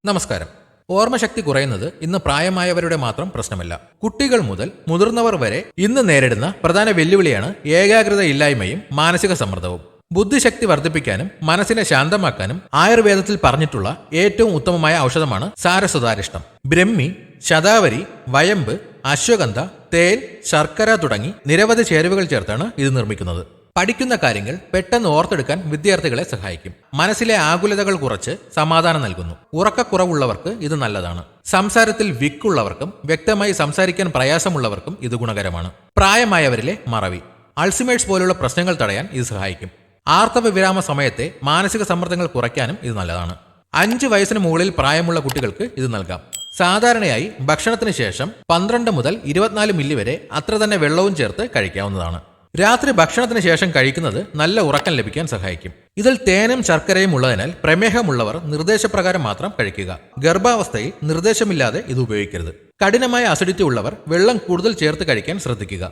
നമസ്കാരം. ഓർമ്മശക്തി കുറയുന്നത് ഇന്ന് പ്രായമായവരുടെ മാത്രം പ്രശ്നമല്ല. കുട്ടികൾ മുതൽ മുതിർന്നവർ വരെ ഇന്ന് നേരിടുന്ന പ്രധാന വെല്ലുവിളിയാണ് ഏകാഗ്രതയില്ലായ്മയും മാനസിക സമ്മർദ്ദവും. ബുദ്ധിശക്തി വർദ്ധിപ്പിക്കാനും മനസ്സിനെ ശാന്തമാക്കാനും ആയുർവേദത്തിൽ പറഞ്ഞിട്ടുള്ള ഏറ്റവും ഉത്തമമായ ഔഷധമാണ് സാരസ്വതാരിഷ്ടം. ബ്രഹ്മി, ശതാവരി, വയമ്പ്, അശ്വഗന്ധ, തേൻ, ശർക്കര തുടങ്ങി നിരവധി ചേരുവകൾ ചേർത്താണ് ഇത് നിർമ്മിക്കുന്നത്. പഠിക്കുന്ന കാര്യങ്ങൾ പെട്ടെന്ന് ഓർത്തെടുക്കാൻ വിദ്യാർത്ഥികളെ സഹായിക്കും. മനസ്സിലെ ആകുലതകൾ കുറച്ച് സമാധാനം നൽകുന്നു. ഉറക്കക്കുറവുള്ളവർക്ക് ഇത് നല്ലതാണ്. സംസാരത്തിൽ വിക്കുള്ളവർക്കും വ്യക്തമായി സംസാരിക്കാൻ പ്രയാസമുള്ളവർക്കും ഇത് ഗുണകരമാണ്. പ്രായമായവരിലെ മറവി, അൾസിമേഴ്സ് പോലുള്ള പ്രശ്നങ്ങൾ തടയാൻ ഇത് സഹായിക്കും. ആർത്തവ വിരാമ സമയത്തെ മാനസിക സമ്മർദ്ദങ്ങൾ കുറയ്ക്കാനും ഇത് നല്ലതാണ്. 5 വയസ്സിന് മുകളിൽ പ്രായമുള്ള കുട്ടികൾക്ക് ഇത് നൽകാം. സാധാരണയായി ഭക്ഷണത്തിന് ശേഷം 12 മുതൽ 24 മില്ലി വരെ അത്ര തന്നെ വെള്ളവും ചേർത്ത് കഴിക്കാവുന്നതാണ്. രാത്രി ഭക്ഷണത്തിന് ശേഷം കഴിക്കുന്നത് നല്ല ഉറക്കം ലഭിക്കാൻ സഹായിക്കും. ഇതിൽ തേനും ശർക്കരയും ഉള്ളതിനാൽ പ്രമേഹമുള്ളവർ നിർദ്ദേശപ്രകാരം മാത്രം കഴിക്കുക. ഗർഭാവസ്ഥയിൽ നിർദ്ദേശമില്ലാതെ ഇത് ഉപയോഗിക്കരുത്. കഠിനമായ അസിഡിറ്റി ഉള്ളവർ വെള്ളം കൂടുതൽ ചേർത്ത് കഴിക്കാൻ ശ്രദ്ധിക്കുക.